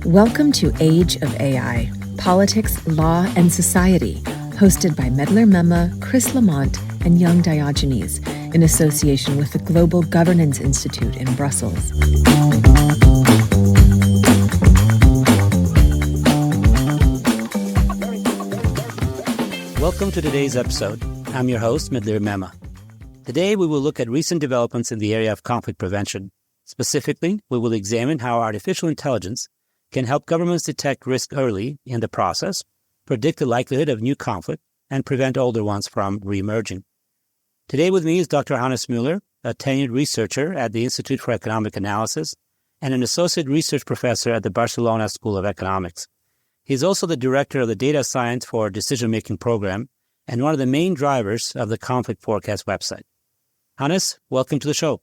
Welcome to Age of AI, Politics, Law, and Society, hosted by Medlir Mema, Chris Lamont, and Young Diogenes, in association with the Global Governance Institute in Brussels. Welcome to today's episode. I'm your host, Medlir Mema. Today, we will look at recent developments in the area of conflict prevention. Specifically, we will examine how artificial intelligence can help governments detect risk early in the process, predict the likelihood of new conflict, and prevent older ones from re-emerging. Today with me is Dr. Hannes Mueller, a tenured researcher at the Institute for Economic Analysis and an associate research professor at the Barcelona School of Economics. He's also the director of the Data Science for Decision-Making program and one of the main drivers of the Conflict Forecast website. Hannes, welcome to the show.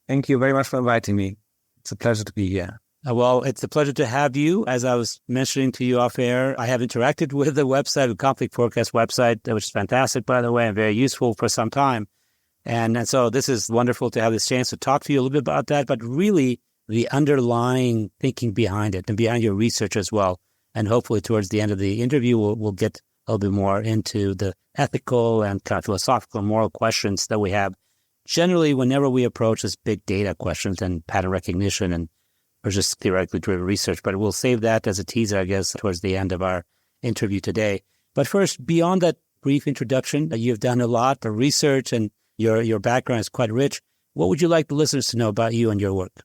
Thank you very much for inviting me. It's a pleasure to be here. Well, it's a pleasure to have you. As I was mentioning to you off air, I have interacted with the website, the Conflict Forecast website, which is fantastic, by the way, and very useful for some time. And so this is wonderful to have this chance to talk to you a little bit about that, but really the underlying thinking behind it and behind your research as well. And hopefully towards the end of the interview, we'll get a little bit more into the ethical and kind of philosophical and moral questions that we have generally whenever we approach this big data questions and pattern recognition and or just theoretically driven research. But we'll save that as a teaser, I guess, towards the end of our interview today. But first, beyond that brief introduction, you've done a lot of research and your background is quite rich. What would you like the listeners to know about you and your work?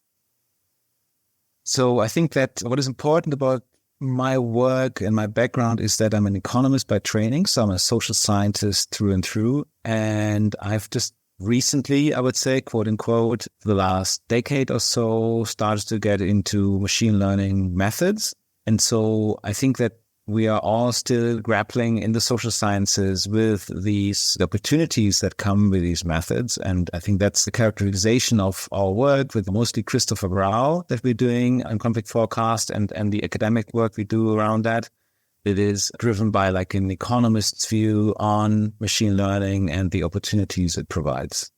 So I think that what is important about my work and my background is that I'm an economist by training. So I'm a social scientist through and through. And I've just recently, I would say, quote unquote, the last decade or so, started to get into machine learning methods. And so I think that we are all still grappling in the social sciences with the opportunities that come with these methods. And I think that's the characterization of our work with mostly Christopher Rao that we're doing on conflict forecast and the academic work we do around that. It is driven by like an economist's view on machine learning and the opportunities it provides.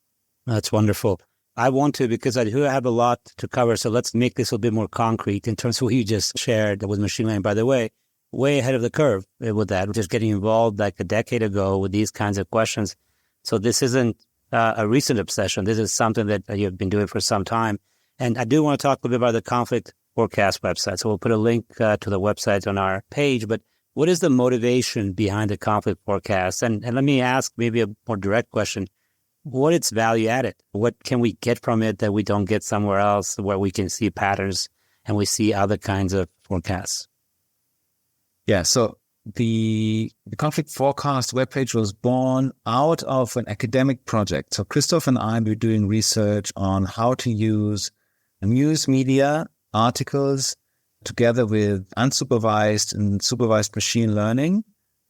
That's wonderful. I want to, because I do have a lot to cover, so let's make this a little bit more concrete in terms of what you just shared with machine learning. By the way, way ahead of the curve with that, just getting involved like a decade ago with these kinds of questions. So this isn't a recent obsession. This is something that you've been doing for some time. And I do want to talk a little bit about the Conflict Forecast website. So we'll put a link to the website on our page. But what is the motivation behind the conflict forecast? And let me ask maybe a more direct question. What is value added? What can we get from it that we don't get somewhere else where we can see patterns and we see other kinds of forecasts? Yeah, so the conflict forecast webpage was born out of an academic project. So Christoph and I were doing research on how to use news media articles together with unsupervised and supervised machine learning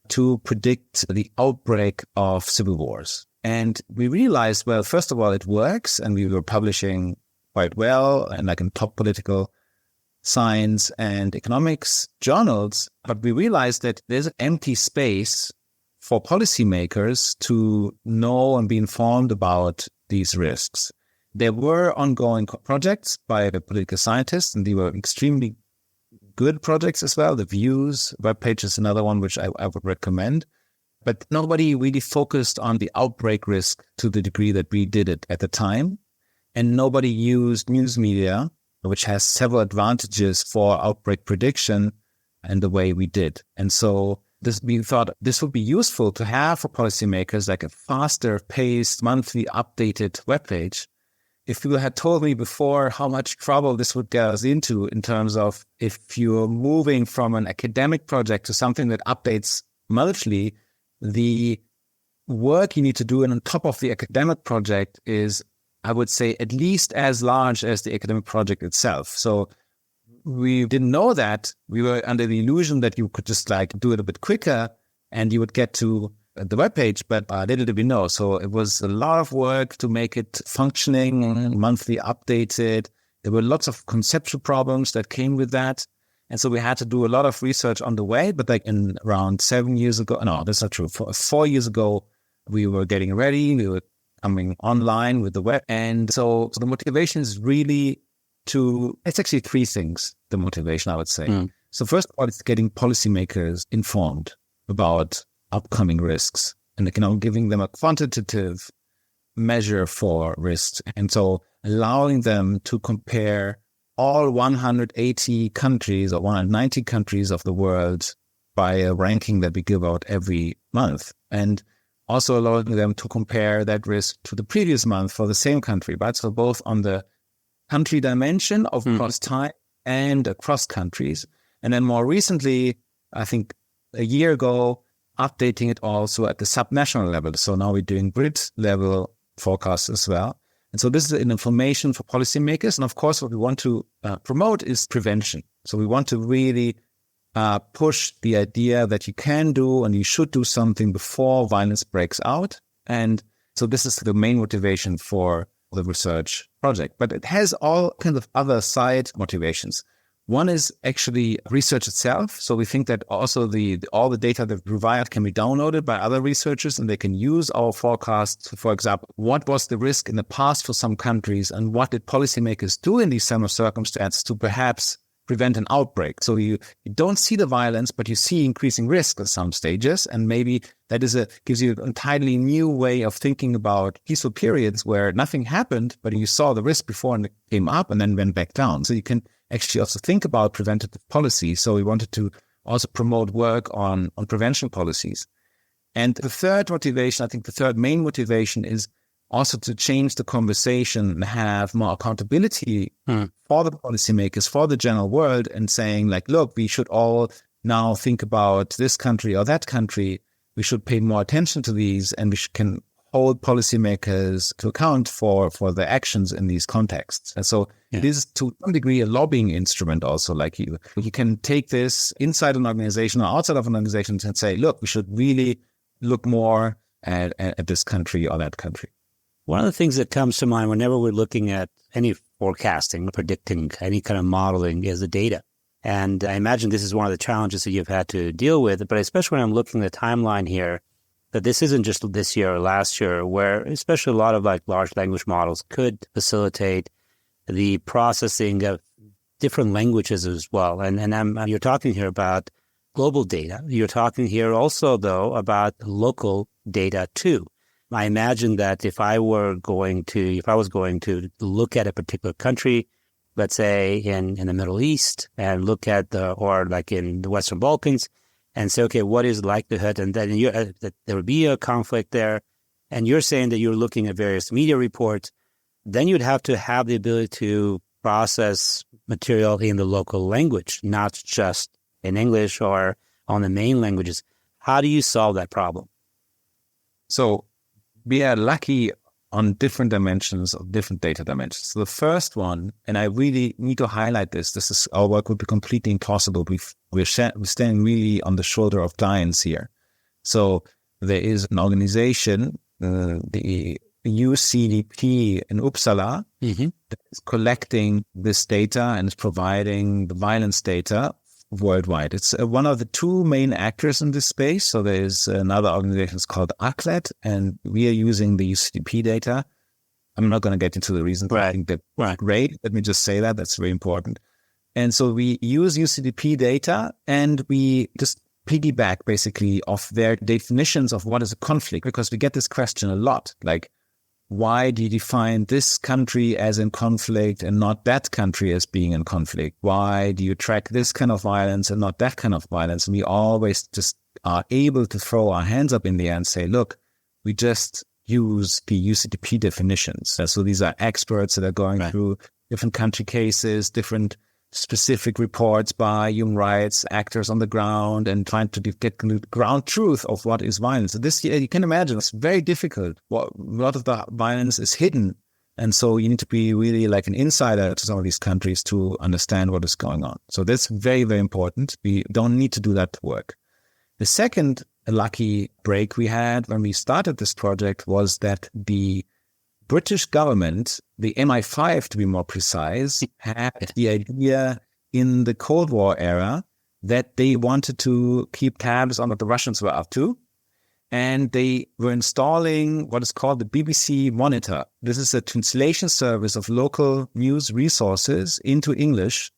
to predict the outbreak of civil wars. And we realized, well, first of all, it works, and we were publishing quite well and like in top political science and economics journals. But we realized that there's an empty space for policymakers to know and be informed about these risks. There were ongoing projects by the political scientists, and they were extremely good projects as well. The Views webpage is another one which I would recommend. But nobody really focused on the outbreak risk to the degree that we did it at the time. And nobody used news media, which has several advantages for outbreak prediction, and the way we did. And so we thought this would be useful to have for policymakers, like a faster paced, monthly updated webpage. If people had told me before how much trouble this would get us into in terms of if you're moving from an academic project to something that updates monthly, the work you need to do and on top of the academic project is, I would say, at least as large as the academic project itself. So we didn't know that. We were under the illusion that you could just like do it a bit quicker and you would get to the webpage, but little did we know. So it was a lot of work to make it functioning, monthly updated. There were lots of conceptual problems that came with that. And so we had to do a lot of research on the way, but like in around 7 years ago, no, that's not true. 4 years ago, we were getting ready. We were coming online with the web. And so the motivation is really it's actually three things, the motivation, I would say. So first of all, it's getting policymakers informed about upcoming risks and, giving them a quantitative measure for risks. And so allowing them to compare all 180 countries or 190 countries of the world by a ranking that we give out every month. And also allowing them to compare that risk to the previous month for the same country, right? So both on the country dimension of across time and across countries. And then more recently, I think a year ago, updating it also at the subnational level. So now we're doing grid level forecasts as well. And so this is an information for policymakers. And of course, what we want to promote is prevention. So we want to really push the idea that you can do and you should do something before violence breaks out. And so this is the main motivation for the research project. But it has all kinds of other side motivations. One is actually research itself. So we think that also all the data that we provide can be downloaded by other researchers and they can use our forecasts. For example, what was the risk in the past for some countries and what did policymakers do in these similar circumstances to perhaps prevent an outbreak? So you don't see the violence, but you see increasing risk at some stages. And maybe that gives you an entirely new way of thinking about peaceful periods where nothing happened, but you saw the risk before and it came up and then went back down. So you can actually also think about preventative policy. So we wanted to also promote work on prevention policies. And the third motivation, I think the third main motivation is also to change the conversation and have more accountability for the policymakers, for the general world, and saying like, look, we should all now think about this country or that country. We should pay more attention to these and can hold policymakers to account for their actions in these contexts. And so this is to some degree a lobbying instrument also, like you can take this inside an organization or outside of an organization and say, look, we should really look more at this country or that country. One of the things that comes to mind whenever we're looking at any forecasting, predicting, any kind of modeling is the data. And I imagine this is one of the challenges that you've had to deal with, but especially when I'm looking at the timeline here, that this isn't just this year or last year, where especially a lot of like large language models could facilitate the processing of different languages as well. And you're talking here about global data. You're talking here also, though, about local data too. I imagine that if I was going to look at a particular country, let's say in the Middle East, and look at or like in the Western Balkans, and say, okay, what is the likelihood? And then that there would be a conflict there. And you're saying that you're looking at various media reports. Then you'd have to have the ability to process material in the local language, not just in English or on the main languages. How do you solve that problem? So we are lucky on different dimensions of different data dimensions. So the first one, and I really need to highlight this, our work would be completely impossible. We're standing really on the shoulder of giants here. So there is an organization, the UCDP in Uppsala, that is collecting this data and is providing the violence data worldwide. It's one of the two main actors in this space. So there is another organization called ACLED, and we are using the UCDP data. I'm not going to get into the reasons. Right. I think that's great. Let me just say that's very important. And so we use UCDP data and we just piggyback basically off their definitions of what is a conflict, because we get this question a lot. Like, why do you define this country as in conflict and not that country as being in conflict? Why do you track this kind of violence and not that kind of violence? And we always just are able to throw our hands up in the air and say, look, we just use the UCDP definitions. So these are experts that are going through different country cases, different specific reports by human rights actors on the ground and trying to get the ground truth of what is violence. So this, you can imagine, it's very difficult. A lot of the violence is hidden. And so you need to be really like an insider to some of these countries to understand what is going on. So that's very, very important. We don't need to do that work. The second lucky break we had when we started this project was that the British government, the MI5 to be more precise, had the idea in the Cold War era that they wanted to keep tabs on what the Russians were up to. and they were installing what is called the BBC Monitor. This is a translation service of local news resources into English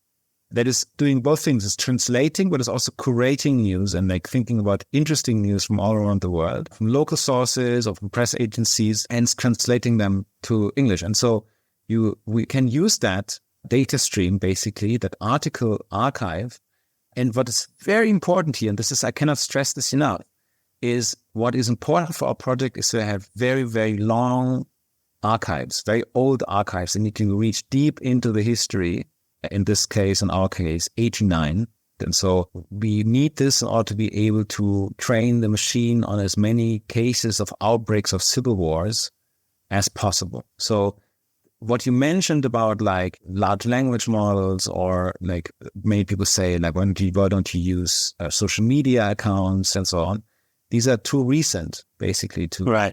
that is doing both things. It's translating, but it's also curating news and like thinking about interesting news from all around the world, from local sources or from press agencies, and translating them to English. And so we can use that data stream, basically, that article archive. And what is very important here, and this is, I cannot stress this enough, is what is important for our project is to have very, very long archives, very old archives, and you can reach deep into the history. In this case, in our case, 89. And so we need this in order to be able to train the machine on as many cases of outbreaks of civil wars as possible. So what you mentioned about like large language models, or like many people say, like, why don't you use social media accounts and so on? These are too recent, basically, to a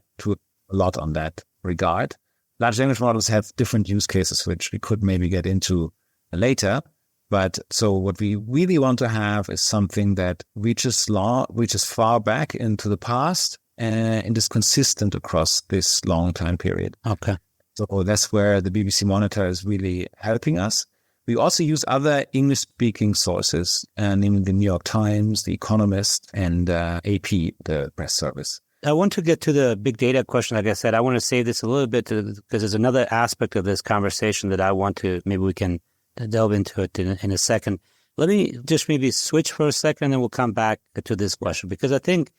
lot on that regard. Large language models have different use cases, which we could maybe get into later. But so what we really want to have is something that reaches far back into the past and is consistent across this long time period. Okay. So that's where the BBC Monitor is really helping us. We also use other English-speaking sources, namely the New York Times, The Economist, and AP, the press service. I want to get to the big data question. Like I said, I want to save this a little bit because there's another aspect of this conversation that I want to, maybe we can delve into it in a second. Let me just maybe switch for a second and then we'll come back to this question, because I think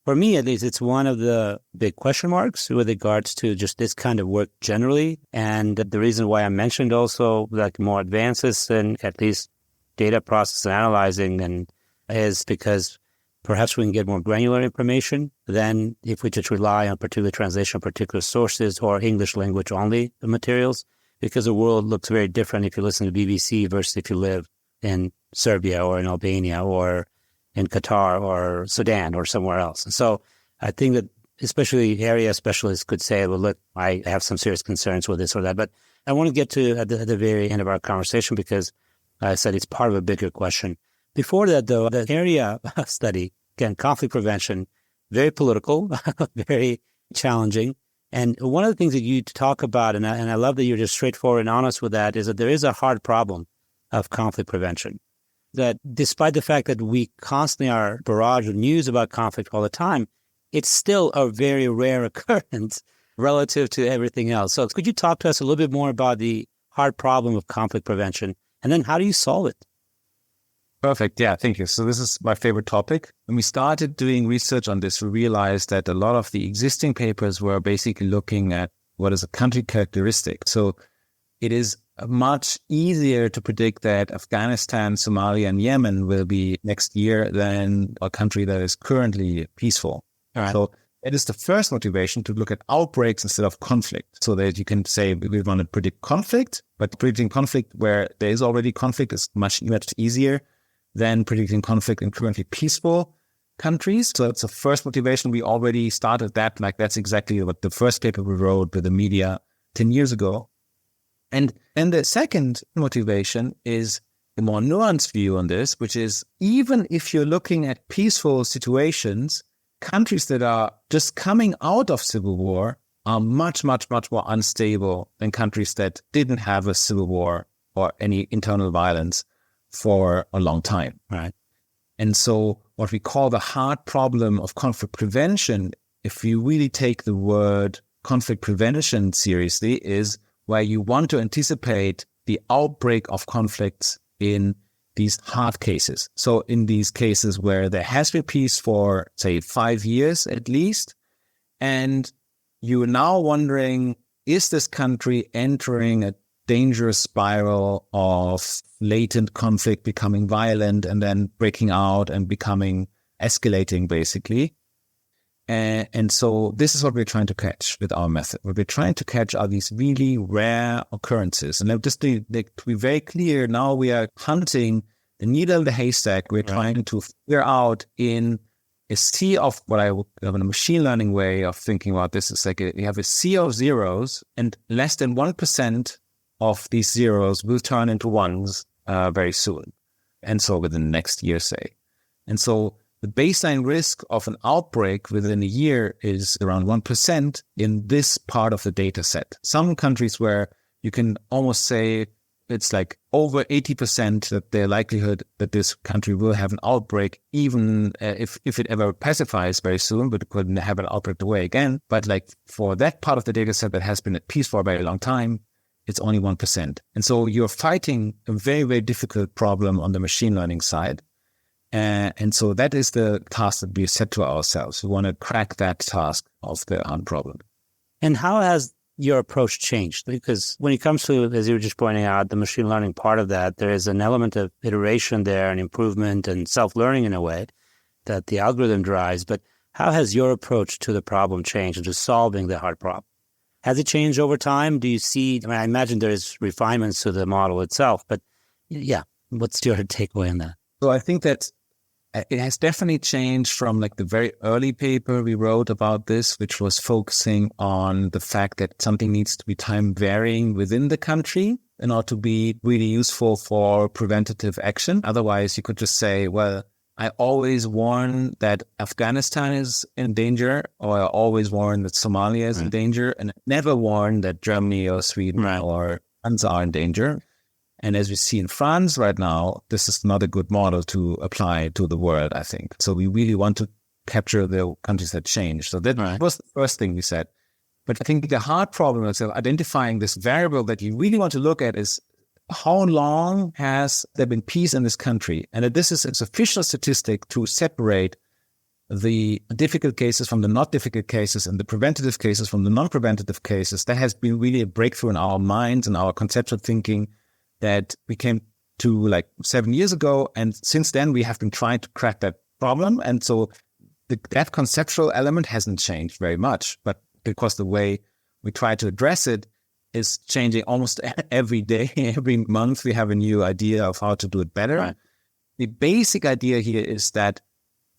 for me, at least, it's one of the big question marks with regards to just this kind of work generally. And the reason why I mentioned also like more advances in at least data process and analyzing and is because perhaps we can get more granular information than if we just rely on particular translation, particular sources, or English language only materials, because the world looks very different if you listen to BBC versus if you live in Serbia or in Albania or in Qatar or Sudan or somewhere else. And so I think that especially area specialists could say, well, look, I have some serious concerns with this or that. But I want to get to at the very end of our conversation, because I said it's part of a bigger question. Before that, though, the area study, again, conflict prevention, very political, very challenging. And one of the things that you talk about, and I love that you're just straightforward and honest with that, is that there is a hard problem of conflict prevention. That despite the fact that we constantly are barraged with news about conflict all the time, it's still a very rare occurrence relative to everything else. So could you talk to us a little bit more about the hard problem of conflict prevention, and then how do you solve it? Perfect. Yeah, thank you. So this is my favorite topic. When we started doing research on this, we realized that a lot of the existing papers were basically looking at what is a country characteristic. So it is much easier to predict that Afghanistan, Somalia, and Yemen will be next year than a country that is currently peaceful. All right. So it is the first motivation to look at outbreaks instead of conflict, so that you can say we want to predict conflict, but predicting conflict where there is already conflict is much easier than predicting conflict in currently peaceful countries. So it's the first motivation. We already started that. Like that's exactly what the first paper we wrote with the media 10 years ago. And the second motivation is a more nuanced view on this, which is even if you're looking at peaceful situations, countries that are just coming out of civil war are much, much, much more unstable than countries that didn't have a civil war or any internal violence for a long time. Right. And so what we call the hard problem of conflict prevention, if you really take the word conflict prevention seriously, is where you want to anticipate the outbreak of conflicts in these hard cases. So in these cases where there has been peace for, say, 5 years at least, and you're now wondering, is this country entering a dangerous spiral of latent conflict becoming violent and then breaking out and becoming escalating, basically? And so this is what we're trying to catch with our method. What we're trying to catch are these really rare occurrences. And just to be very clear, now we are hunting the needle in the haystack. We're trying to figure out in a sea of what I would have in a machine learning way of thinking about this is like you have a sea of zeros, and less than 1% of these zeros will turn into ones very soon. And so within the next year, say. And so the baseline risk of an outbreak within a year is around 1% in this part of the data set. Some countries where you can almost say it's like over 80% that the likelihood that this country will have an outbreak, even if it ever pacifies very soon, but it couldn't have an outbreak away again. But like for that part of the data set that has been at peace for a very long time, it's only 1%. And so you're fighting a very, very difficult problem on the machine learning side. And so that is the task that we set to ourselves. We want to crack that task of the hard problem. And how has your approach changed? Because when it comes to, as you were just pointing out, the machine learning part of that, there is an element of iteration there and improvement and self-learning in a way that the algorithm drives. But how has your approach to the problem changed and to solving the hard problem? Has it changed over time? Do you see, I imagine there is refinements to the model itself, but yeah, what's your takeaway on that? So I think that it has definitely changed from like the very early paper we wrote about this, which was focusing on the fact that something needs to be time varying within the country in order to be really useful for preventative action. Otherwise, you could just say, well, I always warn that Afghanistan is in danger, or I always warn that Somalia is in danger, and never warn that Germany or Sweden or France are in danger. And as we see in France right now, this is not a good model to apply to the world, I think. So we really want to capture the countries that change. So that was the first thing we said. But I think the hard problem is identifying this variable that you really want to look at is how long has there been peace in this country? And that this is a sufficient statistic to separate the difficult cases from the not difficult cases and the preventative cases from the non-preventative cases. That has been really a breakthrough in our minds and our conceptual thinking that we came to like 7 years ago. And since then, we have been trying to crack that problem. And so that conceptual element hasn't changed very much, but because the way we try to address it is changing almost every day, every month, we have a new idea of how to do it better. Right. The basic idea here is that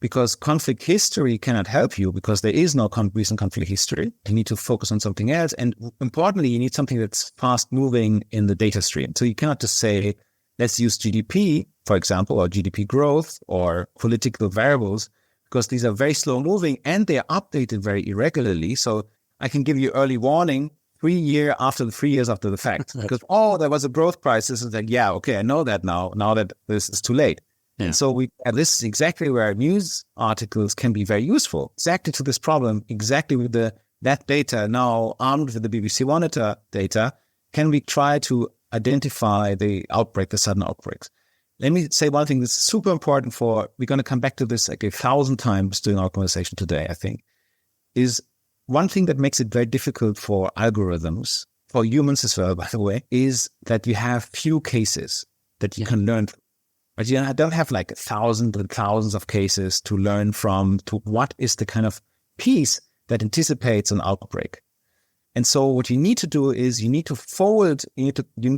because conflict history cannot help you because there is no recent conflict history, you need to focus on something else. And importantly, you need something that's fast moving in the data stream. So you cannot just say, let's use GDP, for example, or GDP growth or political variables, because these are very slow moving and they are updated very irregularly. So I can give you early warning 3 years after the fact, because, there was a growth crisis. It's like, yeah, okay, I know that now that this is too late. Yeah. And so this is exactly where news articles can be very useful, exactly to this problem, exactly with that data now armed with the BBC Monitor data, can we try to identify the sudden outbreaks. Let me say one thing that's super important we're going to come back to this like 1,000 times during our conversation today, I think, is one thing that makes it very difficult for algorithms, for humans as well, by the way, is that you have few cases that you can learn from. But you don't have like thousands and thousands of cases to learn from to what is the kind of piece that anticipates an outbreak. And so what you need to do is you need to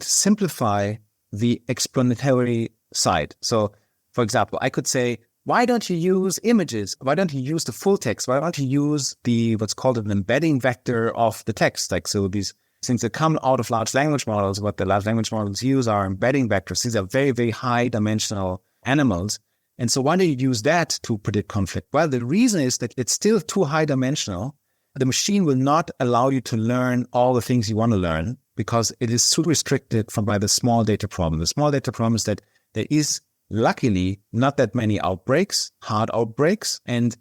simplify the explanatory side. So for example, I could say, why don't you use images? Why don't you use the full text? Why don't you use what's called an embedding vector of the text? Like, so these things that come out of large language models, what the large language models use are embedding vectors. These are very, very high dimensional animals. And so why do you use that to predict conflict? Well, the reason is that it's still too high dimensional. The machine will not allow you to learn all the things you want to learn because it is too restricted by the small data problem. The small data problem is that there is luckily not that many hard outbreaks. And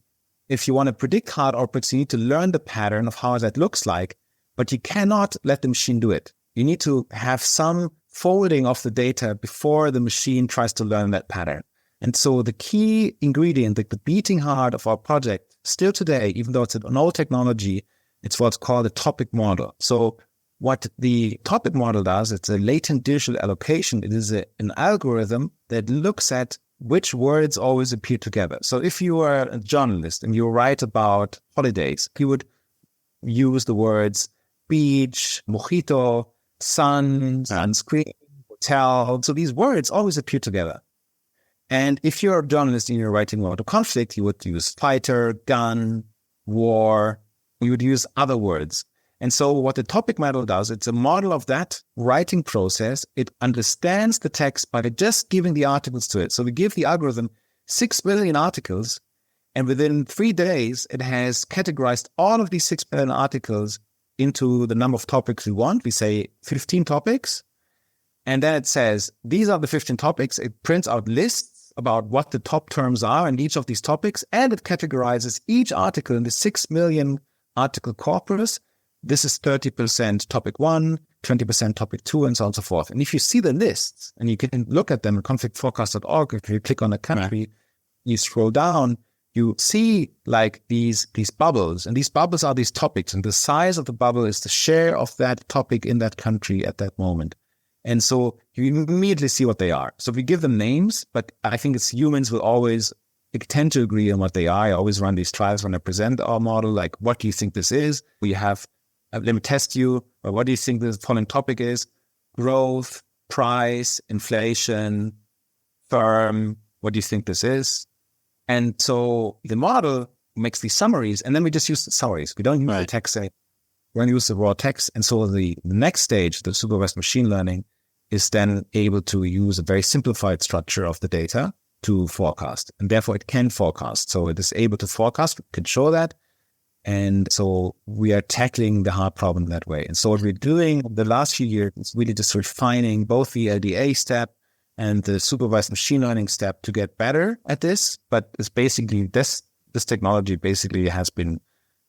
if you want to predict hard outbreaks, you need to learn the pattern of how that looks like. But you cannot let the machine do it. You need to have some forwarding of the data before the machine tries to learn that pattern. And so the key ingredient, the beating heart of our project, still today, even though it's an old technology, it's what's called a topic model. So what the topic model does, it's a latent digital allocation. It is an algorithm that looks at which words always appear together. So if you are a journalist and you write about holidays, you would use the words beach, mojito, sun, sunscreen, hotel. So these words always appear together. And if you're a journalist and you're writing about a conflict, you would use fighter, gun, war. You would use other words. And so what the topic model does, it's a model of that writing process. It understands the text by just giving the articles to it. So we give the algorithm 6 billion articles, And within 3 days, it has categorized all of these 6 million articles into the number of topics we want. We say 15 topics. And then it says, these are the 15 topics. It prints out lists about what the top terms are in each of these topics. And it categorizes each article in the 6 million article corpus. This is 30% topic 1, 20% topic 2, and so on and so forth. And if you see the lists, and you can look at them at conflictforecast.org, if you click on a country, you scroll down, you see like these bubbles, and these bubbles are these topics, and the size of the bubble is the share of that topic in that country at that moment. And so you immediately see what they are. So we give them names, but I think it's humans will always tend to agree on what they are. I always run these trials when I present our model, like, what do you think this is? We have, let me test you. Or what do you think the following topic is? Growth, price, inflation, firm. What do you think this is? And so the model makes these summaries, and then we just use the summaries. We don't use the text. We're going to use the raw text. And so the next stage, the supervised machine learning, is then able to use a very simplified structure of the data to forecast. And therefore, it can forecast. So it is able to forecast, we can show that. And so we are tackling the hard problem that way. And so what we're doing the last few years is really just refining both the LDA step and the supervised machine learning step to get better at this. But it's basically this technology basically has been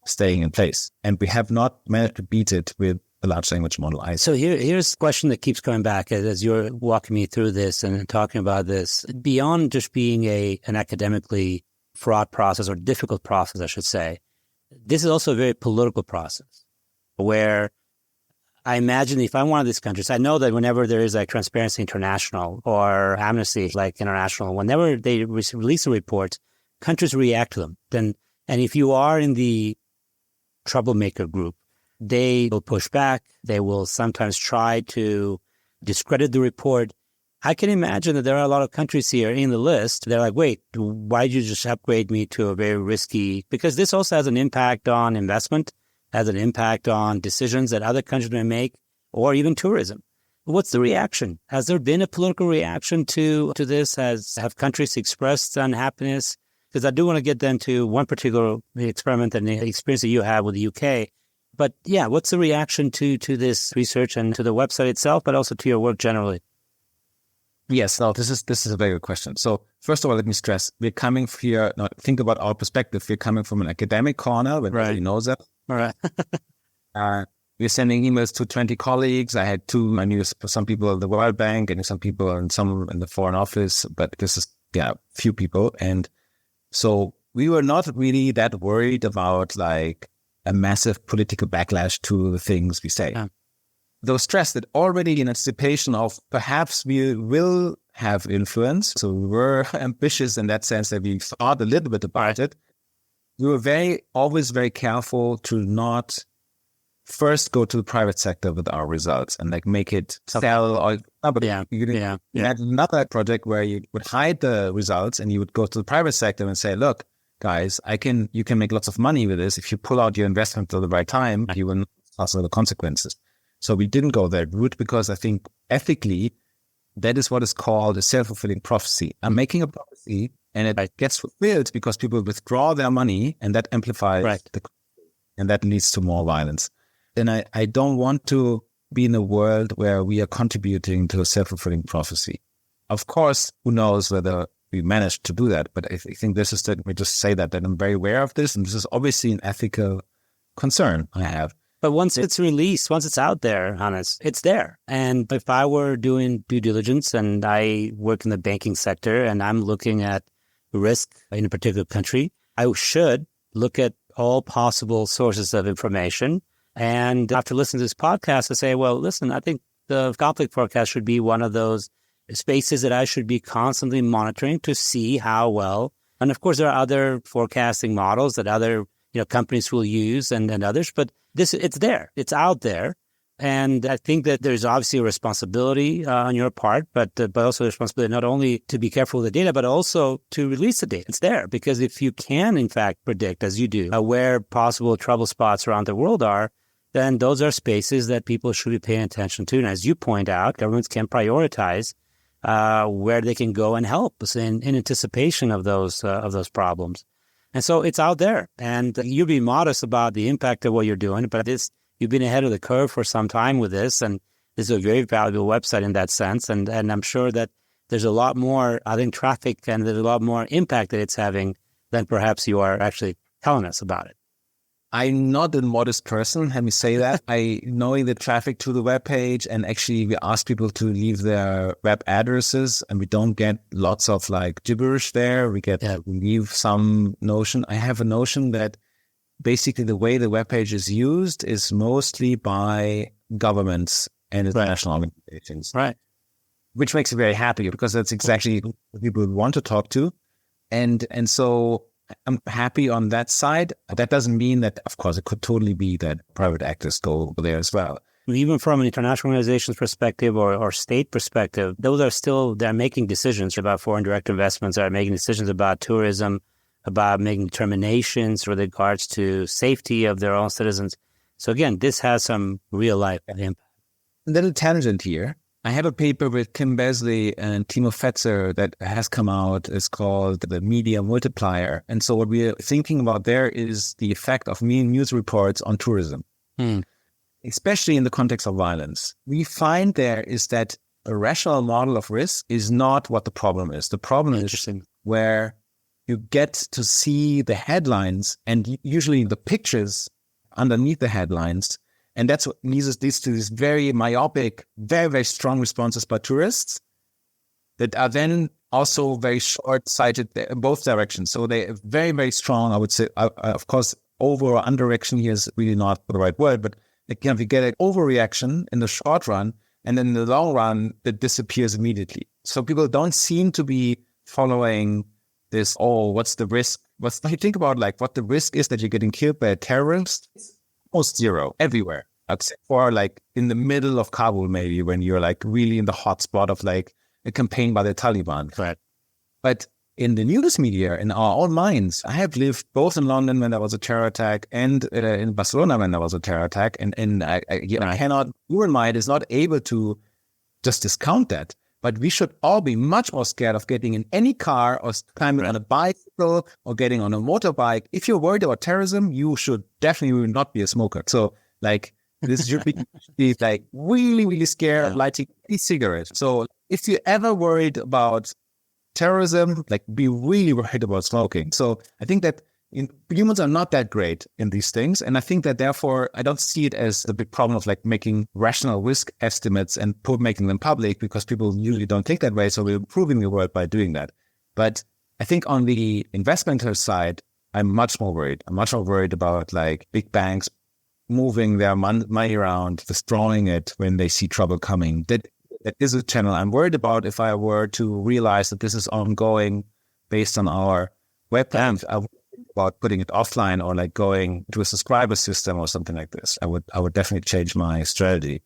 staying in place. And we have not managed to beat it with a large language model either. So here's a question that keeps coming back as you're walking me through this and talking about this. Beyond just being an academically fraught process or difficult process, I should say, this is also a very political process where I imagine if I'm one of these countries, I know that whenever there is like Transparency International or Amnesty like International, whenever they release a report, countries react to them. And if you are in the troublemaker group, they will push back. They will sometimes try to discredit the report. I can imagine that there are a lot of countries here in the list. They're like, wait, why did you just upgrade me to a very risky? Because this also has an impact on investment, has an impact on decisions that other countries may make, or even tourism. What's the reaction? Has there been a political reaction to this? Have countries expressed unhappiness? Because I do want to get then to one particular experiment and the experience that you have with the UK. But yeah, what's the reaction to this research and to the website itself, but also to your work generally? Yes, no, this is a very good question. So first of all, let me stress, we're coming here, now think about our perspective. We're coming from an academic corner, but nobody knows that. All right. We're sending emails to 20 colleagues. I knew some people at the World Bank and some people and some in the Foreign Office, but this is, few people. And so we were not really that worried about like a massive political backlash to the things we say. Yeah. Though stressed that already in anticipation of perhaps we will have influence. So we were ambitious in that sense that we thought a little bit about it. We were always very careful to not first go to the private sector with our results and like make it sell or you had another project where you would hide the results and you would go to the private sector and say, look, guys, you can make lots of money with this. If you pull out your investment at the right time, you will not suffer the consequences. So we didn't go that route because I think ethically, that is what is called a self-fulfilling prophecy. I'm making a prophecy and it gets fulfilled because people withdraw their money and that amplifies and that leads to more violence. And I don't want to be in a world where we are contributing to a self-fulfilling prophecy. Of course, who knows whether we managed to do that, but I think this is that we just say that I'm very aware of this, and this is obviously an ethical concern I have. But once it's released, once it's out there, Hannes, it's there. And if I were doing due diligence and I work in the banking sector and I'm looking at risk in a particular country, I should look at all possible sources of information. And after listening to this podcast, I say, well, listen, I think the conflict forecast should be one of those spaces that I should be constantly monitoring to see how well. And of course, there are other forecasting models that other companies will use and others, but it's there, it's out there. And I think that there's obviously a responsibility on your part, but also a responsibility not only to be careful with the data, but also to release the data. It's there because if you can, in fact, predict, as you do, where possible trouble spots around the world are, then those are spaces that people should be paying attention to. And as you point out, governments can prioritize where they can go and help in anticipation of those problems. And so it's out there, and you be modest about the impact of what you're doing, but you've been ahead of the curve for some time with this, and this is a very valuable website in that sense. And I'm sure that there's a lot more, I think, traffic, and there's a lot more impact that it's having than perhaps you are actually telling us about it. I'm not a modest person, let me say that. Knowing the traffic to the webpage, and actually we ask people to leave their web addresses, and we don't get lots of like gibberish there. We leave some notion. I have a notion that basically the way the webpage is used is mostly by governments and international organizations. Right. Which makes me very happy, because that's exactly who people want to talk to. And so I'm happy on that side. That doesn't mean that, of course, it could totally be that private actors go over there as well. Even from an international organization's perspective or state perspective, they're making decisions about foreign direct investments, they're making decisions about tourism, about making determinations with regards to safety of their own citizens. So again, this has some real life impact. A little tangent here. I have a paper with Kim Besley and Timo Fetzer that has come out. It's called The Media Multiplier. And so what we're thinking about there is the effect of news reports on tourism, especially in the context of violence. We find there is that a rational model of risk is not what the problem is. The problem is where you get to see the headlines and usually the pictures underneath the headlines. And that's what leads to these very myopic, very, very strong responses by tourists that are then also very short-sighted in both directions. So they're very, very strong, I would say. Of course, over or underreaction here is really not the right word, but again, we get an overreaction in the short run, and then in the long run, it disappears immediately. So people don't seem to be following this, what's the risk? You think about like what the risk is that you're getting killed by a terrorist? Almost zero everywhere, except for like in the middle of Kabul, maybe when you're like really in the hot spot of like a campaign by the Taliban. Right. But in the news media, in our own minds, I have lived both in London when there was a terror attack and in Barcelona when there was a terror attack. And I cannot, human mind is not able to just discount that. But we should all be much more scared of getting in any car or climbing on a bicycle or getting on a motorbike. If you're worried about terrorism, you should definitely not be a smoker. So like this should be like really, really scared of lighting any cigarette. So if you're ever worried about terrorism, like be really worried about smoking. So I think that humans are not that great in these things. And I think that therefore, I don't see it as a big problem of like making rational risk estimates and making them public, because people usually don't think that way. So we're improving the world by doing that. But I think on the investmental side, I'm much more worried. I'm much more worried about like big banks moving their money around, withdrawing it when they see trouble coming. That is a channel I'm worried about. If I were to realize that this is ongoing based on our webcam, about putting it offline or like going to a subscriber system or something like this, I would definitely change my strategy.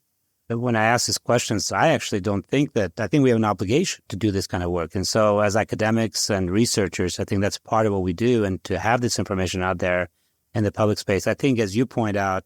When I ask these questions, I actually don't think I think we have an obligation to do this kind of work. And so as academics and researchers, I think that's part of what we do. And to have this information out there in the public space, I think, as you point out,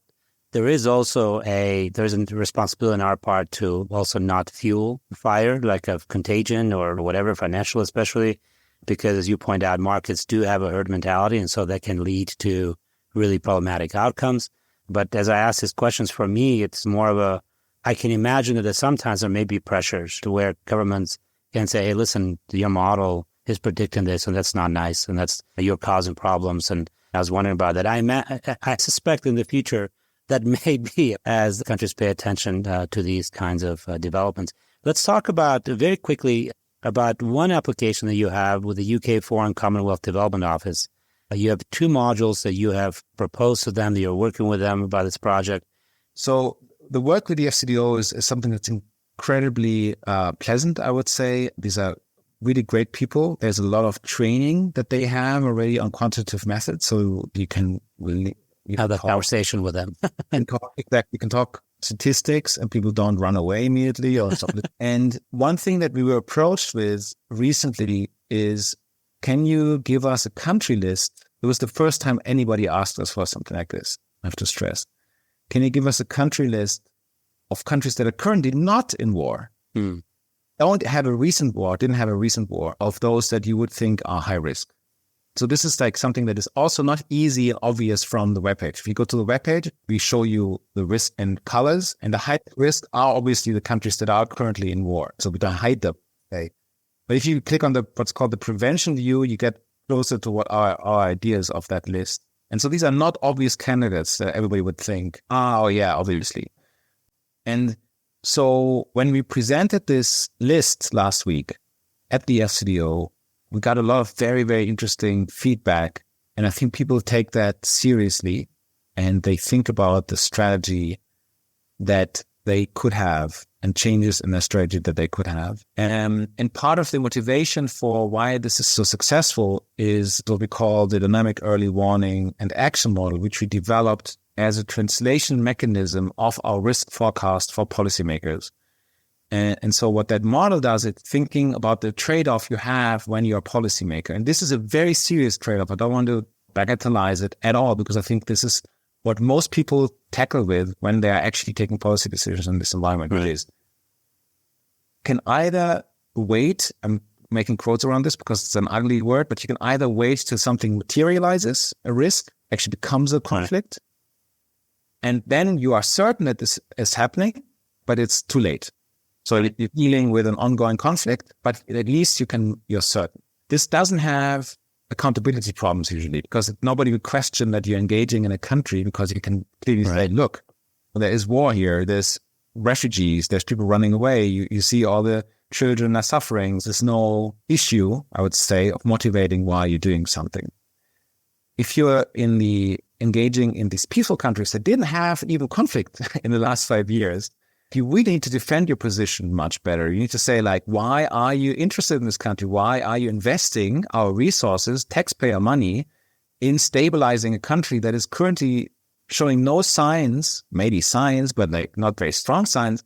there's a responsibility on our part to also not fuel fire, like of contagion or whatever, financial especially, because as you point out, markets do have a herd mentality, and so that can lead to really problematic outcomes. But as I ask these questions, for me, it's more of I can imagine that sometimes there may be pressures to where governments can say, hey, listen, your model is predicting this, and that's not nice, and you're causing problems. And I was wondering about that. I suspect in the future that may be as countries pay attention to these kinds of developments. Let's talk about very quickly about one application that you have with the UK Foreign Commonwealth Development Office. You have 2 modules that you have proposed to them, that you're working with them about this project. So the work with the FCDO is something that's incredibly pleasant, I would say. These are really great people. There's a lot of training that they have already on quantitative methods, so you can really have that conversation with them. You can talk statistics and people don't run away immediately or something. And one thing that we were approached with recently is, can you give us a country list? It was the first time anybody asked us for something like this, I have to stress. Can you give us a country list of countries that are currently not in war? Didn't have a recent war, of those that you would think are high risk? So this is like something that is also not easy and obvious from the webpage. If you go to the webpage, we show you the risk in colors, and the high risk are obviously the countries that are currently in war. So we don't hide them. Okay. But if you click on what's called the prevention view, you get closer to what are our ideas of that list. And so these are not obvious candidates that everybody would think, oh yeah, obviously. And so when we presented this list last week at the FCDO, we got a lot of very, very interesting feedback. And I think people take that seriously and they think about the strategy that they could have and changes in their strategy that they could have. And part of the motivation for why this is so successful is what we call the dynamic early warning and action model, which we developed as a translation mechanism of our risk forecast for policymakers. And so what that model does, it's thinking about the trade-off you have when you're a policymaker. And this is a very serious trade-off. I don't want to bagatelize it at all, because I think this is what most people tackle with when they are actually taking policy decisions in this environment. Right. Is can either wait, I'm making quotes around this because it's an ugly word, but you can either wait till something materializes, a risk, actually becomes a conflict, and then you are certain that this is happening, but it's too late. So you're dealing with an ongoing conflict, but at least you're certain. This doesn't have accountability problems usually, because nobody would question that you're engaging in a country, because you can clearly say, look, there is war here, there's refugees, there's people running away, you see all the children are suffering. There's no issue, I would say, of motivating why you're doing something. If you're engaging in these peaceful countries that didn't have even conflict in the last 5 years, you really need to defend your position much better. You need to say, like, why are you interested in this country? Why are you investing our resources, taxpayer money, in stabilizing a country that is currently showing no signs, maybe signs, but like not very strong signs,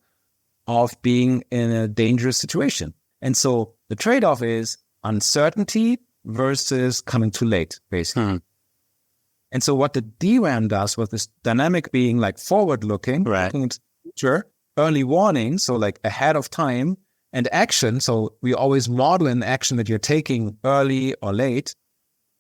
of being in a dangerous situation? And so the trade-off is uncertainty versus coming too late, basically. And so what the DRAM does, with this dynamic being like forward-looking, looking into the future, early warning, so like ahead of time, and action, so we always model an action that you're taking early or late.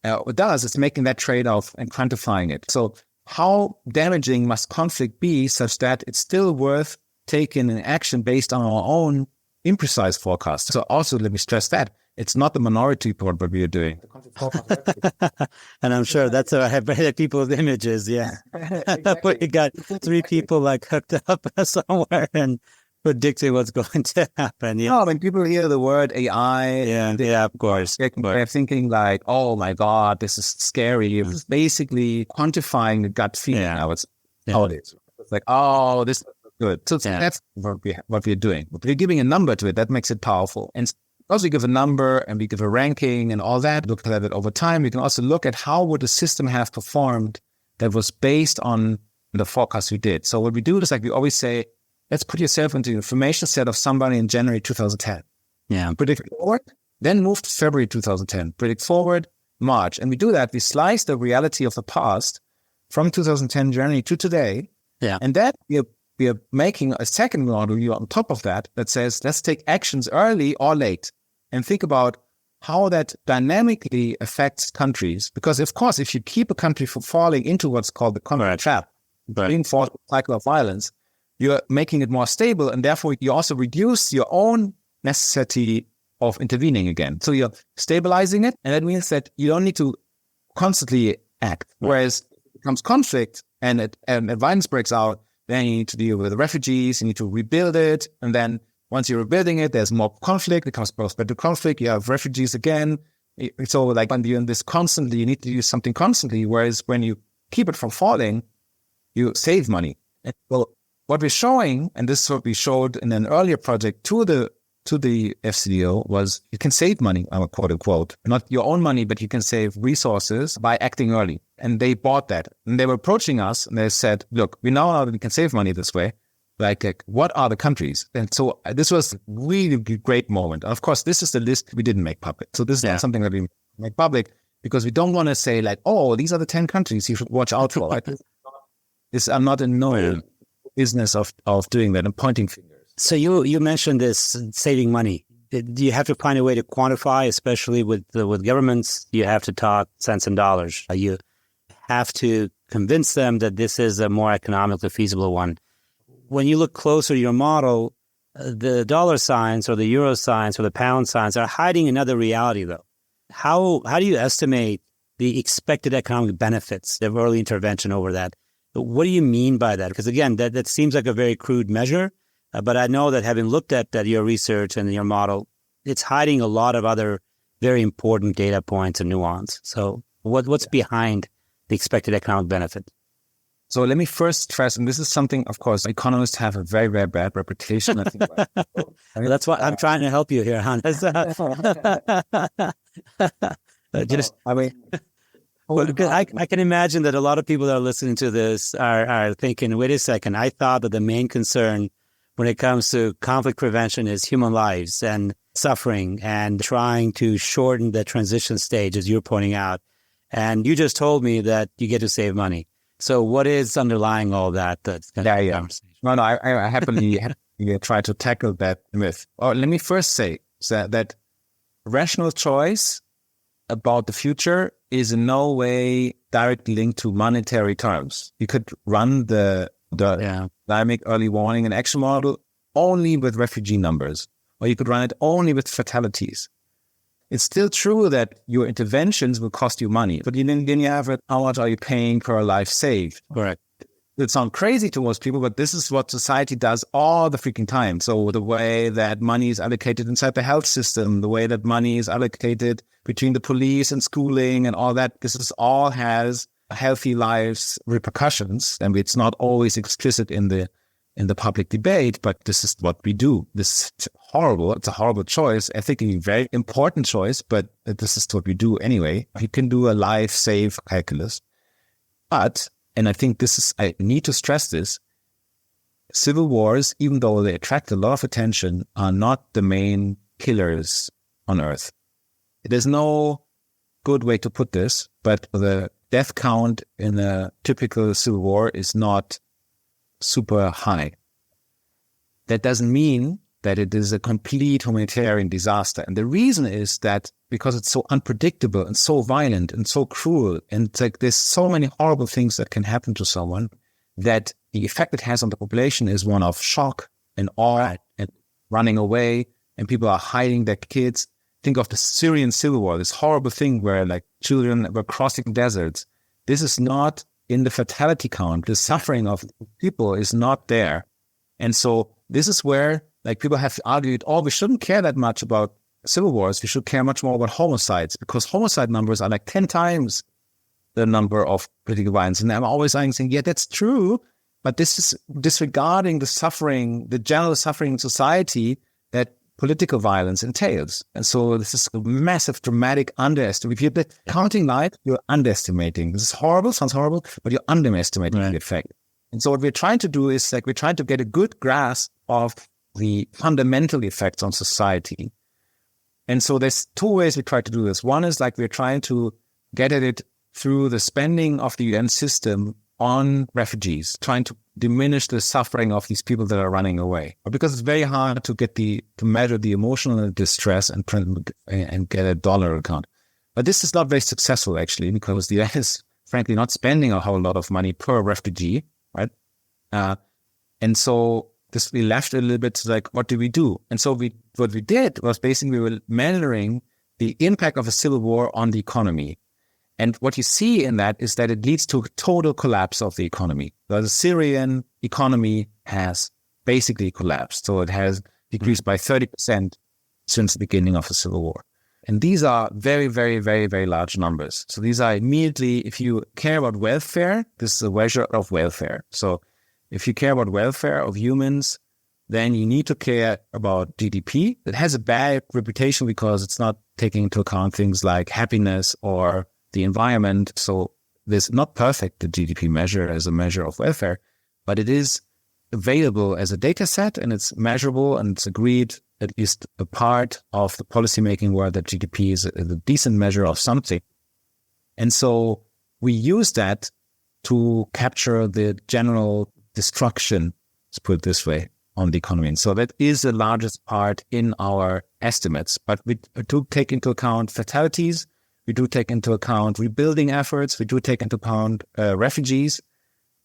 What it does is making that trade-off and quantifying it. So how damaging must conflict be such that it's still worth taking an action based on our own imprecise forecast? So also, let me stress that it's not the minority report what we are doing. And I'm sure that's I have people's images. Yeah. But you got 3 people like hooked up somewhere and predicting what's going to happen. Yeah. No, when people hear the word AI, yeah, of course. They're thinking like, oh my God, this is scary. It's basically quantifying the gut feeling. How it is. It's like, oh, this is good. So that's what we're doing. We're giving a number to it. That makes it powerful. And because we give a number and we give a ranking and all that, look at it over time, we can also look at how would the system have performed that was based on the forecast we did. So what we do is, like we always say, let's put yourself into the information set of somebody in January 2010. Yeah. Predict forward, then move to February 2010. Predict forward, March. And we do that. We slice the reality of the past from 2010 January to today. Yeah. And that we are making a second model on top of that says, let's take actions early or late and think about how that dynamically affects countries. Because, of course, if you keep a country from falling into what's called the conflict trap, being forced a cycle of violence, you're making it more stable, and therefore you also reduce your own necessity of intervening again. So you're stabilizing it, and that means that you don't need to constantly act. Whereas if it becomes conflict and violence breaks out, then you need to deal with the refugees, you need to rebuild it, and then once you're rebuilding it, there's more conflict, it becomes prospect to conflict, you have refugees again. So like when you're in this constantly, you need to do something constantly, whereas when you keep it from falling, you save money. And well, what we're showing, and this is what we showed in an earlier project to the FCDO, was you can save money, quote unquote, not your own money, but you can save resources by acting early. And they bought that. And they were approaching us and they said, look, we now know that we can save money this way. Like, what are the countries? And so this was a really great moment. And of course, this is the list we didn't make public. So this is not something that we make public because we don't want to say like, oh, these are the 10 countries you should watch out for. Right? I'm not in business of doing that and pointing fingers. So you mentioned this saving money. do you have to find a way to quantify, especially with governments? You have to talk cents and dollars. You have to convince them that this is a more economically feasible one. When you look closer to your model, the dollar signs or the euro signs or the pound signs are hiding another reality, though. How do you estimate the expected economic benefits of early intervention over that? What do you mean by that? Because again, that seems like a very crude measure, but I know that having looked at your research and your model, it's hiding a lot of other very important data points and nuance. So what's behind the expected economic benefit? So let me first stress, and this is something, of course, economists have a very, very bad reputation. I think. That's why I'm trying to help you here, Hannes. I can imagine that a lot of people that are listening to this are thinking, wait a second, I thought that the main concern when it comes to conflict prevention is human lives and suffering and trying to shorten the transition stage, as you're pointing out. And you just told me that you get to save money. So what is underlying all that? Conversation? No, I happily try to tackle that myth. Let me first say that rational choice about the future is in no way directly linked to monetary terms. You could run the dynamic early warning and action model only with refugee numbers, or you could run it only with fatalities. It's still true that your interventions will cost you money, but then you have it, how much are you paying per life saved? Correct. It sounds crazy to most people, but this is what society does all the freaking time. So the way that money is allocated inside the health system, the way that money is allocated between the police and schooling and all that, all has healthy lives repercussions. And it's not always explicit in the public debate, but this is what we do. This is horrible. It's a horrible choice. I think a very important choice, but this is what we do anyway. You can do a life save calculus. But, and I think I need to stress this, civil wars, even though they attract a lot of attention, are not the main killers on Earth. There's no good way to put this, but the death count in a typical civil war is not super high. That doesn't mean that it is a complete humanitarian disaster. And the reason is that because it's so unpredictable and so violent and so cruel, and it's like there's so many horrible things that can happen to someone, that the effect it has on the population is one of shock and awe and running away, and people are hiding their kids. Think of the Syrian civil war, this horrible thing where like children were crossing deserts. This is not in the fatality count. The suffering of people is not there. And so this is where like people have argued, we shouldn't care that much about civil wars. We should care much more about homicides, because homicide numbers are like 10 times the number of political violence. And I'm always saying, yeah, that's true. But this is disregarding the suffering, the general suffering in society that political violence entails. And so this is a massive, dramatic underestimate. If you're counting life, you're underestimating. This is horrible, sounds horrible, but you're underestimating the effect. And so what we're trying to do is we're trying to get a good grasp of the fundamental effects on society. And so there's two ways we try to do this. One is we're trying to get at it through the spending of the UN system on refugees, trying to diminish the suffering of these people that are running away. Because it's very hard to measure the emotional distress and get a dollar account. But this is not very successful actually, because the UN is frankly not spending a whole lot of money per refugee, right? And so we left a little bit what do we do? And so what we did was basically we were measuring the impact of a civil war on the economy. And what you see in that is that it leads to a total collapse of the economy. The Syrian economy has basically collapsed. So it has decreased by 30% since the beginning of the civil war. And these are very, very, very, very large numbers. So these are immediately, if you care about welfare, this is a measure of welfare. So if you care about welfare of humans, then you need to care about GDP. It has a bad reputation because it's not taking into account things like happiness or the environment. So there's not perfect, the GDP measure as a measure of welfare, but it is available as a data set and it's measurable and it's agreed, at least a part of the policymaking world, that GDP is a decent measure of something. And so we use that to capture the general destruction, let's put it this way, on the economy. And so that is the largest part in our estimates, but we do take into account fatalities. We do take into account rebuilding efforts. We do take into account refugees.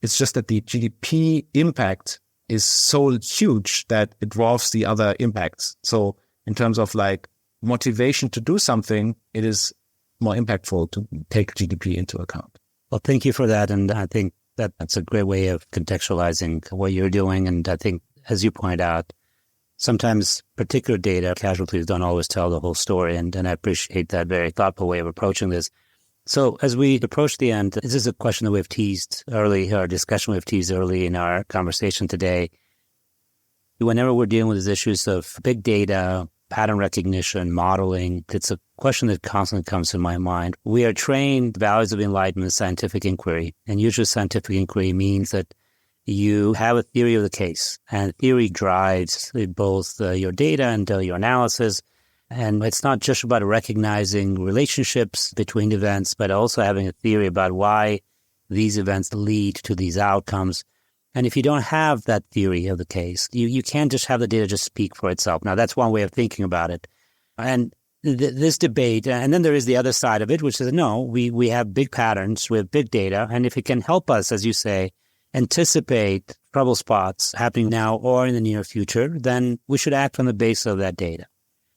It's just that the GDP impact is so huge that it dwarfs the other impacts. So in terms of like motivation to do something, it is more impactful to take GDP into account. Well, thank you for that. And I think that's a great way of contextualizing what you're doing. And I think, as you point out, sometimes particular data casualties don't always tell the whole story. And I appreciate that very thoughtful way of approaching this. So as we approach the end, this is a question that we've teased early, our discussion we've teased early in our conversation today. Whenever we're dealing with these issues of big data, pattern recognition, modeling, it's a question that constantly comes to my mind. We are trained values of enlightenment, scientific inquiry, and usually scientific inquiry means that you have a theory of the case, and theory drives both your data and your analysis. And it's not just about recognizing relationships between events, but also having a theory about why these events lead to these outcomes. And if you don't have that theory of the case, you can't just have the data just speak for itself. Now, that's one way of thinking about it. And this debate, and then there is the other side of it, which is, no, we have big patterns, we have big data. And if it can help us, as you say, anticipate trouble spots happening now or in the near future, then we should act on the basis of that data.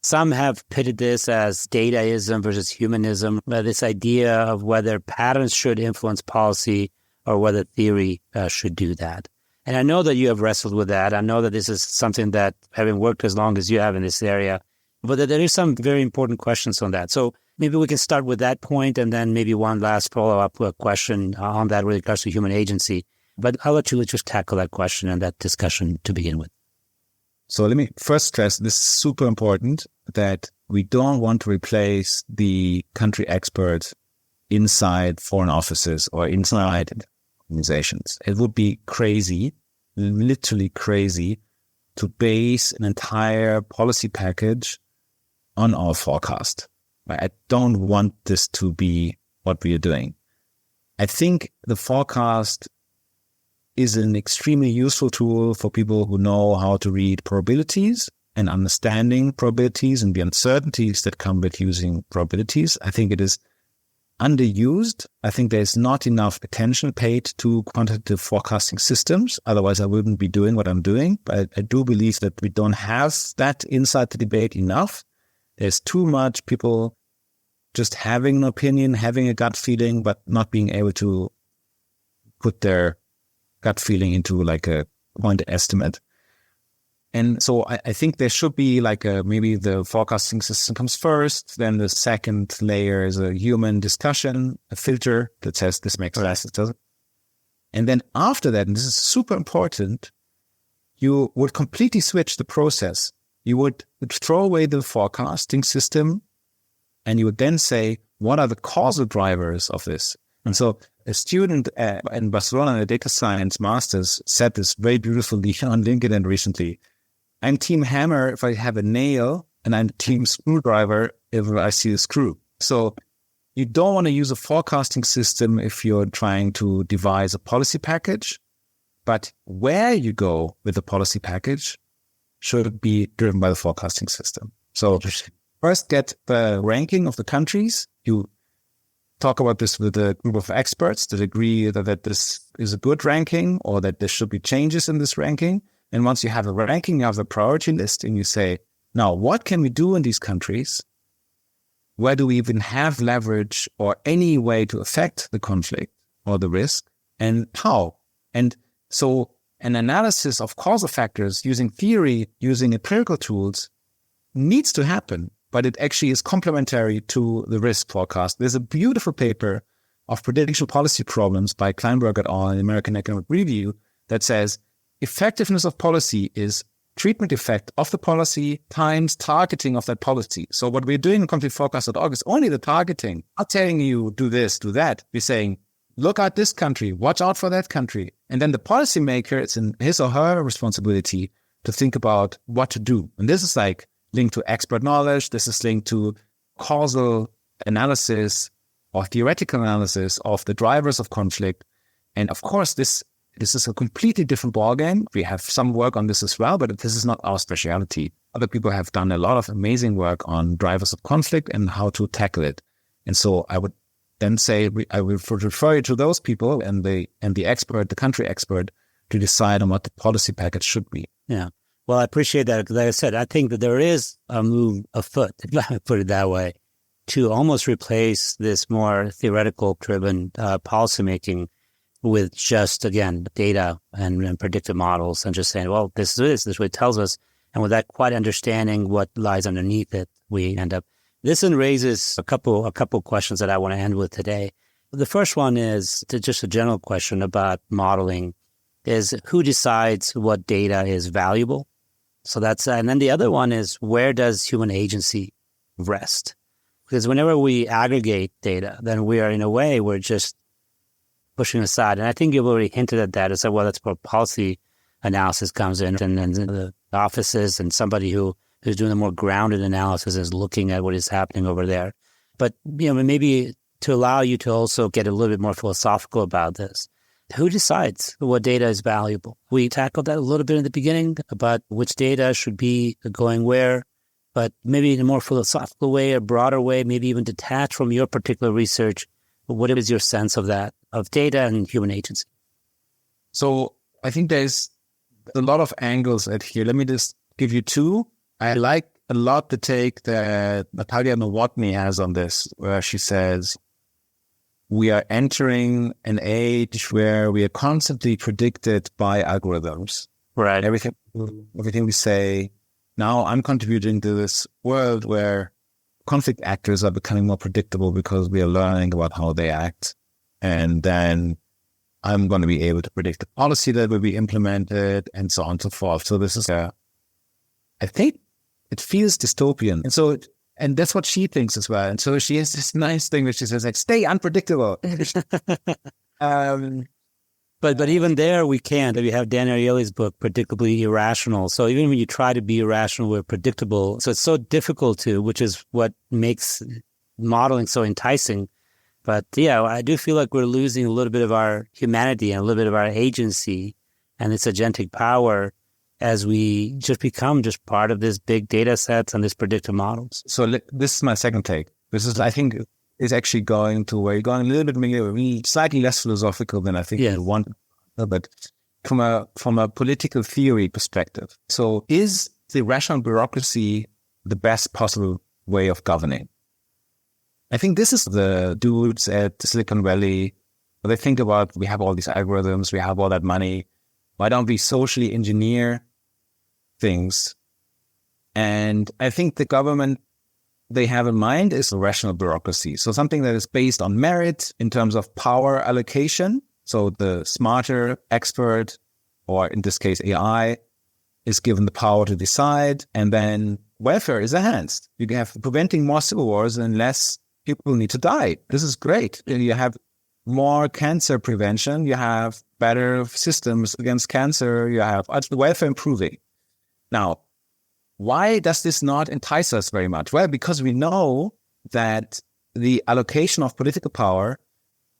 Some have pitted this as dataism versus humanism, this idea of whether patterns should influence policy or whether theory should do that. And I know that you have wrestled with that. I know that this is something that, having worked as long as you have in this area, but that there is some very important questions on that. So maybe we can start with that point, and then maybe one last follow-up question on that with regards to human agency. But I'll let you just tackle that question and that discussion to begin with. So let me first stress, this is super important, that we don't want to replace the country expert inside foreign offices or inside organizations. It would be crazy, literally crazy, to base an entire policy package on our forecast. I don't want this to be what we are doing. I think the forecast is an extremely useful tool for people who know how to read probabilities and understanding probabilities and the uncertainties that come with using probabilities. I think it is underused. I think there's not enough attention paid to quantitative forecasting systems. Otherwise, I wouldn't be doing what I'm doing. But I do believe that we don't have that inside the debate enough. There's too much people just having an opinion, having a gut feeling, but not being able to put their gut feeling into like a point estimate. And so I think there should be like maybe the forecasting system comes first, then the second layer is a human discussion, a filter that says this makes sense, it doesn't. And then after that, and this is super important, you would completely switch the process. You would throw away the forecasting system and you would then say, what are the causal drivers of this? And so a student in Barcelona, a data science master's, said this very beautifully on LinkedIn recently. I'm team hammer if I have a nail, and I'm team screwdriver if I see a screw. So you don't want to use a forecasting system if you're trying to devise a policy package, but where you go with the policy package should be driven by the forecasting system. So first get the ranking of the countries. You talk about this with a group of experts that agree that this is a good ranking or that there should be changes in this ranking. And once you have a ranking, you have a priority list and you say, now, what can we do in these countries? Where do we even have leverage or any way to affect the conflict or the risk, and how? And so an analysis of causal factors using theory, using empirical tools needs to happen, but it actually is complementary to the risk forecast. There's a beautiful paper of prediction policy problems by Kleinberg et al. In the American Economic Review that says effectiveness of policy is treatment effect of the policy times targeting of that policy. So what we're doing in conflict forecast.org is only the targeting. Not telling you do this, do that. We're saying, look at this country, watch out for that country. And then the policymaker, it's in his or her responsibility to think about what to do. And this is like linked to expert knowledge. This is linked to causal analysis or theoretical analysis of the drivers of conflict. And of course, this is a completely different ballgame. We have some work on this as well, but this is not our specialty. other people have done a lot of amazing work on drivers of conflict and how to tackle it. And so I would then say, I would refer you to those people and the expert, the country expert, to decide on what the policy package should be. Yeah. Well, I appreciate that. Like I said, I think that there is a move afoot, if I put it that way, to almost replace this more theoretical-driven policymaking with just, again, data and predictive models and just saying, well, this is what it tells us. And without quite understanding what lies underneath it, we end up. This then raises a couple questions that I want to end with today. The first one is just a general question about modeling is who decides what data is valuable? So that's, and then the other one is where does human agency rest? Because whenever we aggregate data, then we are, in a way, we're just pushing aside. And I think you've already hinted at that. It's like, well, that's where policy analysis comes in, and the offices and somebody who's doing a more grounded analysis is looking at what is happening over there. But, maybe to allow you to also get a little bit more philosophical about this, who decides what data is valuable? We tackled that a little bit in the beginning about which data should be going where, but maybe in a more philosophical way, a broader way, maybe even detached from your particular research. What is your sense of that, of data and human agency? So I think there's a lot of angles at here. Let me just give you two. I like a lot the take that Natalia Novotny has on this, where she says, we are entering an age where we are constantly predicted by algorithms. Right. Everything we say. Now I'm contributing to this world where conflict actors are becoming more predictable because we are learning about how they act. And then I'm going to be able to predict the policy that will be implemented and so on and so forth. So this is, I think it feels dystopian. And that's what she thinks as well. And so she has this nice thing which she says, like, stay unpredictable. But even there, we can't. We have Dan Ariely's book, Predictably Irrational. So even when you try to be irrational, we're predictable. So it's so difficult to, which is what makes modeling so enticing. But yeah, I do feel like we're losing a little bit of our humanity and a little bit of our agency and its agentic power as we just become just part of this big data sets and this predictive models. So this is my second take. This is, I think, is actually going to where you're going a little bit maybe slightly less philosophical than I think you want, but from a political theory perspective. So is the rational bureaucracy the best possible way of governing? I think this is the dudes at Silicon Valley. They think about, we have all these algorithms, we have all that money. Why don't we socially engineer things? And I think the government they have in mind is a rational bureaucracy. So something that is based on merit in terms of power allocation. So the smarter expert, or in this case AI, is given the power to decide, and then welfare is enhanced. You have preventing more civil wars and less people need to die. This is great. You have more cancer prevention. You have better systems against cancer. You have welfare improving. Now, why does this not entice us very much? Well, because we know that the allocation of political power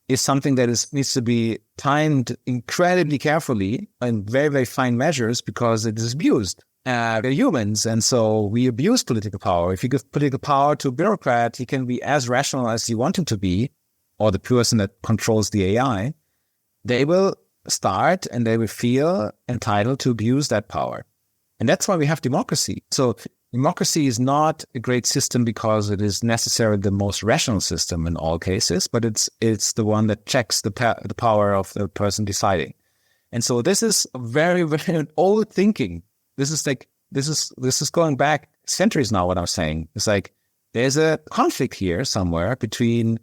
is something that needs to be timed incredibly carefully and very, very fine measures because it is abused. We're humans, and so we abuse political power. If you give political power to a bureaucrat, he can be as rational as you want him to be, or the person that controls the AI. They will start and they will feel entitled to abuse that power. And that's why we have democracy. So democracy is not a great system because it is necessarily the most rational system in all cases, but it's the one that checks the power of the person deciding. And so this is very, very old thinking. This is going back centuries now, what I'm saying. It's like there's a conflict here somewhere between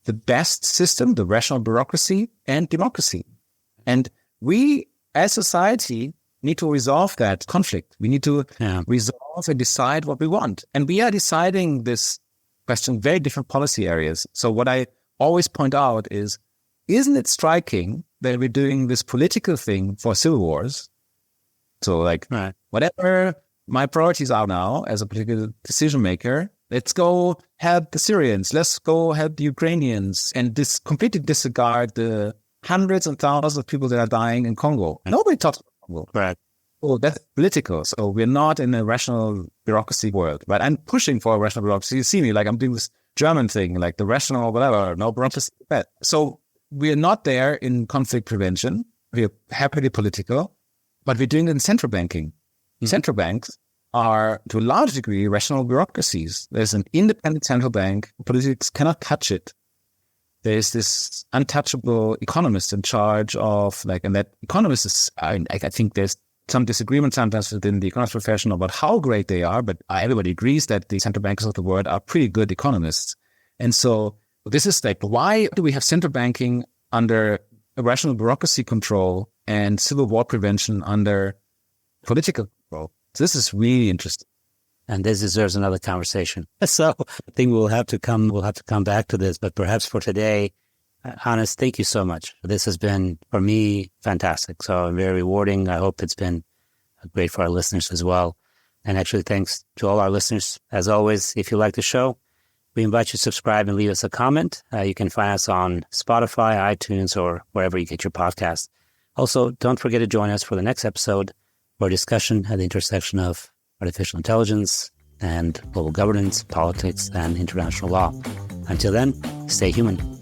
the best system, the rational bureaucracy, and democracy. And we, as society, need to resolve that conflict. We need to resolve and decide what we want. And we are deciding this question in very different policy areas. So what I always point out is, isn't it striking that we're doing this political thing for civil wars? So whatever my priorities are now as a political decision maker, let's go help the Syrians. Let's go help the Ukrainians and completely disregard the hundreds and thousands of people that are dying in Congo. Nobody talks about Congo. Right. oh, that's political. So we're not in a rational bureaucracy world, right? I'm pushing for a rational bureaucracy. You see me, like I'm doing this German thing, like the rational, whatever, no bureaucracy. So we're not there in conflict prevention. We're happily political, but we're doing it in central banking. Mm-hmm. Central banks are, to a large degree, rational bureaucracies. There's an independent central bank. Politics cannot touch it. There's this untouchable economist in charge of, and that economist is, I think there's some disagreement sometimes within the economics profession about how great they are, but everybody agrees that the central bankers of the world are pretty good economists. And so this is why do we have central banking under a rational bureaucracy control and civil war prevention under political control? So this is really interesting. And this deserves another conversation. So I think we'll have to come back to this, but perhaps for today, Hannes, thank you so much. This has been, for me, fantastic. So very rewarding. I hope it's been great for our listeners as well. And actually, thanks to all our listeners. As always, if you like the show, we invite you to subscribe and leave us a comment. You can find us on Spotify, iTunes, or wherever you get your podcasts. Also, don't forget to join us for the next episode for a discussion at the intersection of artificial intelligence and global governance, politics, and international law. Until then, stay human.